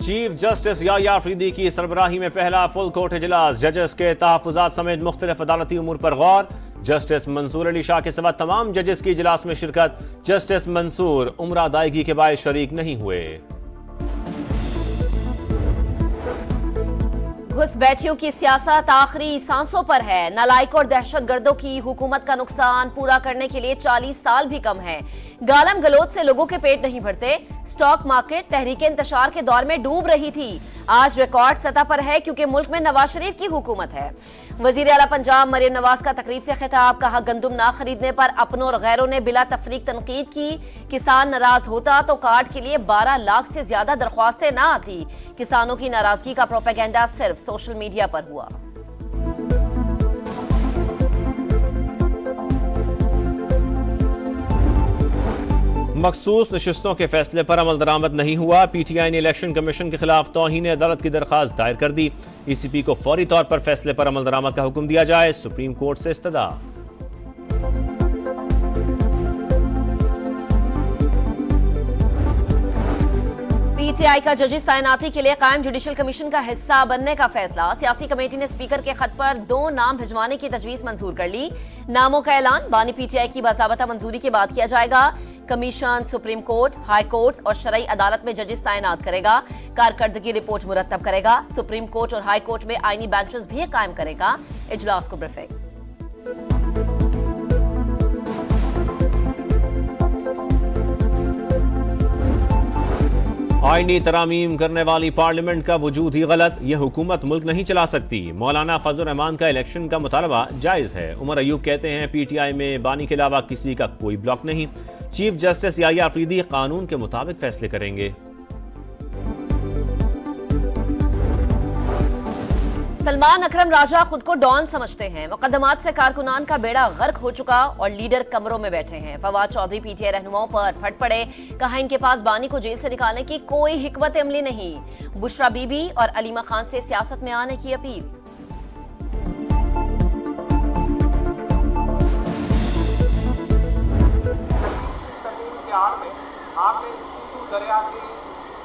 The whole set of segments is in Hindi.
चीफ जस्टिस याह्या अफरीदी की सरबराही में पहला फुल कोर्ट इजलास। जजेस के तहफ्फुजात समेत मुख्तलिफ अदालती उमूर पर गौर। जस्टिस मंसूर अली शाह के सिवा तमाम जजेस की इजलास में शिरकत। जस्टिस मंसूर उम्र अदायगी के बायस शरीक नहीं हुए। घुसपैठियों की सियासत आखिरी सांसों पर है। नालायक और दहशतगर्दों की हुकूमत का नुकसान पूरा करने के लिए 40 साल भी कम है। गालम गलोच से लोगों के पेट नहीं भरते। स्टॉक मार्केट तहरीक इंतशार के दौर में डूब रही थी, आज रिकॉर्ड सतह पर है क्योंकि मुल्क में नवाज शरीफ की हुकूमत है। वजीर आला पंजाब मरियम नवाज का तकरीब से खिताब, कहा गंदुम ना खरीदने पर अपनों और गैरों ने बिला तफरीक तनकीद की। किसान नाराज होता तो कार्ड के लिए 12 लाख से ज्यादा दरख्वास्तें ना आती। किसानों की नाराजगी का प्रोपेगेंडा सिर्फ सोशल मीडिया पर हुआ। मखसूस नशिस्तों के फैसले पर अमल दरामद नहीं हुआ। पीटीआई ने इलेक्शन कमीशन के खिलाफ तौहीन अदालत की दरखास्त दायर कर दी। ईसीपी को फौरी तौर पर फैसले पर अमल दरामद का हुक्म दिया जाए। सुप्रीम कोर्ट से इस्तदा। पीटीआई का जजिस तैनाती के लिए कायम जुडिशल कमीशन का हिस्सा बनने का फैसला। सियासी कमेटी ने स्पीकर के खत पर 2 नाम भिजवाने की तजवीज मंजूर कर ली। नामों का ऐलान बानी पीटीआई की बाज़ाबता मंजूरी के बाद किया जाएगा। Commission supreme court, high court और शरई अदालत में जजिस तैनात करेगा। कारकर्दगी रिपोर्ट मुरतब करेगा। सुप्रीम कोर्ट और हाई कोर्ट में आईनी बेंचेस भी कायम करेगा। इजलास को ब्रीफिंग। आईनी तरामीम करने वाली पार्लियामेंट का वजूद ही गलत। यह हुकूमत मुल्क नहीं चला सकती। मौलाना फजल रहमान का इलेक्शन का मुतालबा जायज है। उमर अयूब कहते हैं पीटीआई में बानी के अलावा किसी का कोई ब्लॉक नहीं। चीफ जस्टिस याह्या अफरीदी कानून के मुताबिक फैसले करेंगे। सलमान अकरम राजा खुद को डॉन समझते हैं। मुकदमात से कारकुनान का बेड़ा गर्क हो चुका और लीडर कमरों में बैठे हैं। फवाद चौधरी पीटीआई रहनुमाओं पर फट पड़े, कहा इनके पास बानी को जेल से निकालने की कोई हिकमत अमली नहीं। बुशरा बीबी और अलीमा खान से सियासत में आने की अपील। आपने सिंधु दरिया के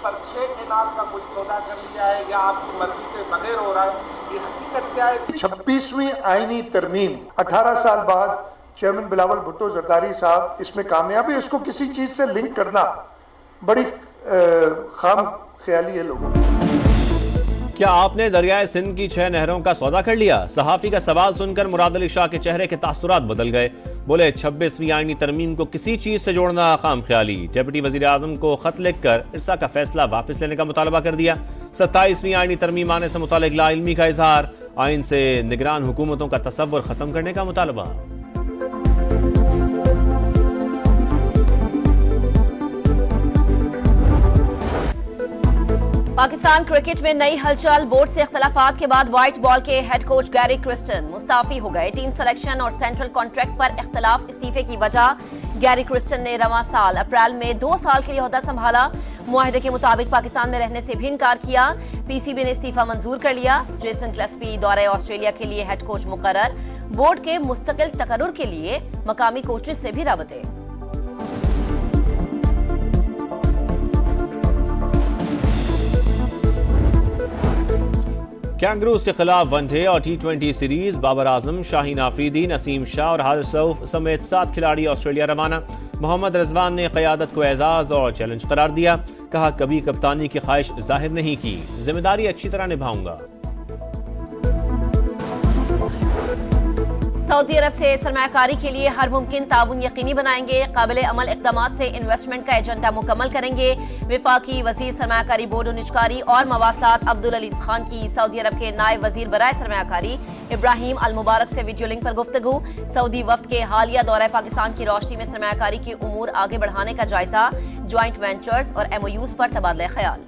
पर 6 केनाल का कोई सौदा कर लिया है या आपकी मर्जी के बगैर हो रहा है, ये हकीकत क्या है? 26वीं आईनी तरमीम 18 साल बाद चेयरमैन बिलावल भुट्टो जरदारी साहब इसमें कामयाब है। इसको किसी चीज से लिंक करना बड़ी खाम ख्याली है लोगों की। क्या आपने दरियाए सिंध की 6 नहरों का सौदा कर लिया? सहाफी का सवाल सुनकर मुराद अली शाह के चेहरे के तासुरात बदल गए। बोले 26वीं आईनी तरमीम को किसी चीज से जोड़ना खाम ख्याली। डेप्यूटी वजीर आजम को खत लिखकर इरसा का फैसला वापस लेने का मुतालबा कर दिया। 27वीं आईनी तरमीम आने से मुतालिक लाइल्मी का इजहार। आइन से निगरान हुकूमतों का तसव्वुर खत्म करने का मुतालबा। पाकिस्तान क्रिकेट में नई हलचल। बोर्ड से इख्तलाफात के बाद व्हाइट बॉल के head coach Gary Kristen Mustafi हो गए। टीम सिलेक्शन और सेंट्रल कॉन्ट्रैक्ट पर इख्तलाफ। इस्तीफे की वजह, गैरी क्रिस्टन ने रवां साल अप्रैल में 2 साल के लिए ओहदा संभाला। मुआहदे के मुताबिक पाकिस्तान में रहने से भी इनकार किया। पीसीबी ने इस्तीफा मंजूर कर लिया। जेसन क्लेस्पी दौरे ऑस्ट्रेलिया के लिए हेड कोच मुकर्रर। बोर्ड के मुस्तकिल तकर्रुर के लिए मकामी कोचेस से भी राबते। कैंगरूज के खिलाफ वनडे और T20 सीरीज। बाबर आजम, शाहीन आफरीदी, नसीम शाह और हारिस रऊफ समेत 7 खिलाड़ी ऑस्ट्रेलिया रवाना। मोहम्मद रिजवान ने क़यादत को एजाज और चैलेंज करार दिया। कहा कभी कप्तानी की ख्वाहिश जाहिर नहीं की, जिम्मेदारी अच्छी तरह निभाऊंगा। सऊदी अरब से सरमायाकारी के लिए हर मुमकिन ताउन यकीनी बनाएंगे। काबिल अमल इक़दामात से इन्वेस्टमेंट का एजेंडा मुकम्मल करेंगे। विफाकी वजीर सरमायाकारी बोर्ड निजकारी और मवासलात अब्दुल अली खान की सऊदी अरब के नायब वजीर बराए सरमायाकारी इब्राहिम अल मुबारक से वीडियो लिंक पर गुफ्तगू। सऊदी वफ्द के हालिया दौरे पाकिस्तान की रोशनी में सरमायाकारी के उमूर आगे बढ़ाने का जायजा। ज्वाइंट वेंचर्स और MOUs पर तबादला ख्याल।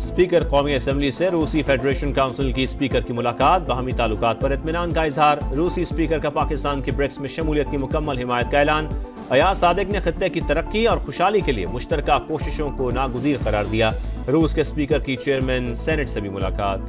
स्पीकर कौमी असम्बली से रूसी फेडरेशन काउंसिल की स्पीकर की मुलाकात। बाहमी ताल्लुकात पर इत्मीनान का इजहार। रूसी स्पीकर का पाकिस्तान के ब्रिक्स में शमूलियत की मुकम्मल हिमायत का ऐलान। अयाज सादिक ने खित्ते की तरक्की और खुशहाली के लिए मुश्तरका कोशिशों को नागुज़ीर करार दिया। रूस के स्पीकर की चेयरमैन सेनेट से भी मुलाकात।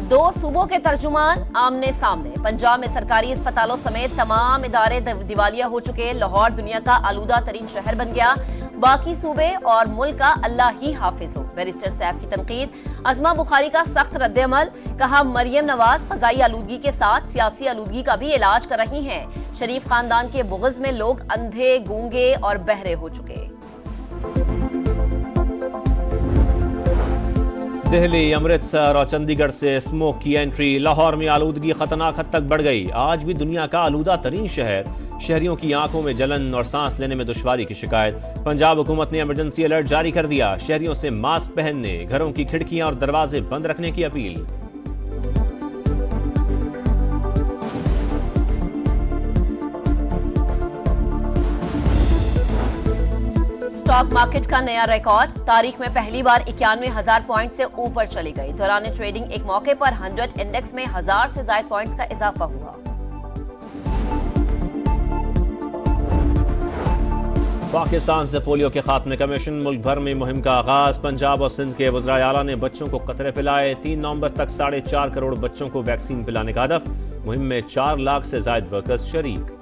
दो सूबों के तर्जुमान आमने सामने। पंजाब में सरकारी अस्पतालों समेत तमाम इदारे दिवालिया हो चुके। लाहौर दुनिया का आलूदा तरीन शहर बन गया। बाकी सूबे और मुल्क का अल्लाह ही हाफिज हो। बैरिस्टर सैफ की तनकीद। अजमा बुखारी का सख्त रद्द-ए-अमल। कहा मरियम नवाज फजाई आलूदगी के साथ सियासी आलूदगी का भी इलाज कर रही हैं। शरीफ खानदान के बुग़्ज़ में लोग अंधे, गूंगे और बहरे हो चुके। दिल्ली, अमृतसर और चंडीगढ़ से स्मोक की एंट्री। लाहौर में आलूदगी खतरनाक हद तक बढ़ गई। आज भी दुनिया का आलूदा तरीन शहर। शहरियों की आंखों में जलन और सांस लेने में दुश्वारी की शिकायत। पंजाब हुकूमत ने इमरजेंसी अलर्ट जारी कर दिया। शहरियों से मास्क पहनने, घरों की खिड़कियां और दरवाजे बंद रखने की अपील। स्टॉक मार्केट का नया रिकॉर्ड। तारीख में पहली बार 91,000 पॉइंट से ऊपर चली गई। दौरान ट्रेडिंग एक मौके पर 100 इंडेक्स में 1000 से ज्यादा पॉइंट्स का इजाफा हुआ। पाकिस्तान से पोलियो के खात्मे का मिशन। मुल्क भर में मुहिम का आगाज। पंजाब और सिंध के वज़राए आला ने बच्चों को कतरे पिलाए। 3 नवंबर तक 4.5 करोड़ बच्चों को वैक्सीन पिलाने का हदफ। मुहिम में 4 लाख से ज्यादा वर्कर्स शरीक।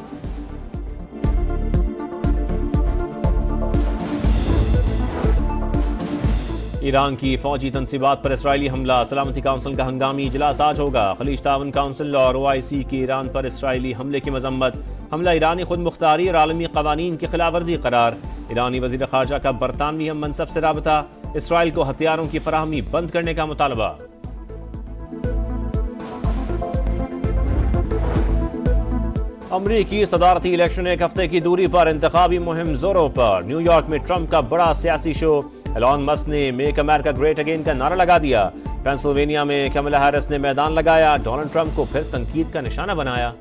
ईरान की फौजी तनसीबात पर इसराइली हमला। सलामती काउंसिल का हंगामी इजलास आज होगा। खलीज तावन काउंसिल और OIC की ईरान पर इसराइली हमले की मजम्मत। हमला ईरानी खुद मुख्तारी और आलमी कवानीन की खिलाफ वर्जी करार। ईरानी वजीर खारजा का बरतानवी हम मनसब से राबता। इसराइल को हथियारों की फराहमी बंद करने का मुतालबा। अमरीकी सदारती इलेक्शन एक हफ्ते की दूरी पर। इंतखाबी मुहिम जोरों पर। न्यूयॉर्क में ट्रंप का बड़ा सियासी शो। एलॉन मस्क ने मेक अमेरिका ग्रेट अगेन का नारा लगा दिया। पेंसिल्वेनिया में कमला हैरिस ने मैदान लगाया। डोनाल्ड ट्रंप को फिर तनकीद का निशाना बनाया।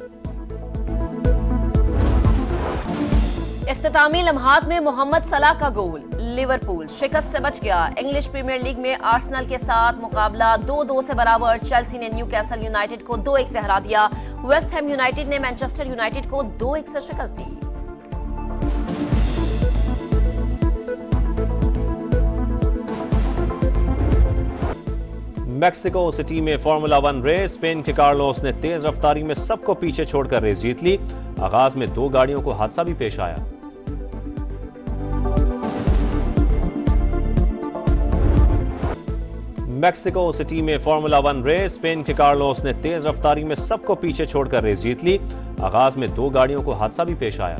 इख्तितामी लम्हात में मोहम्मद सलाह का गोल। लिवरपूल शिकस्त से बच गया। इंग्लिश प्रीमियर लीग में आर्सेनल के साथ मुकाबला 2-2 से बराबर। चेल्सी ने न्यूकैसल यूनाइटेड को 2-1 से हरा दिया। वेस्ट हैम यूनाइटेड ने मैनचेस्टर यूनाइटेड को 2-1 से शिकस्त दी। मैक्सिको सिटी में फार्मूला 1 रेस। स्पेन के कार्लोस ने तेज रफ्तारी में सबको पीछे छोड़कर रेस जीत ली। आगाज में 2 गाड़ियों को हादसा भी पेश आया। मैक्सिको सिटी में फार्मूला 1 रेस। स्पेन के कार्लोस ने तेज रफ्तारी में सबको पीछे छोड़कर रेस जीत ली। आगाज में 2 गाड़ियों को हादसा भी पेश आया।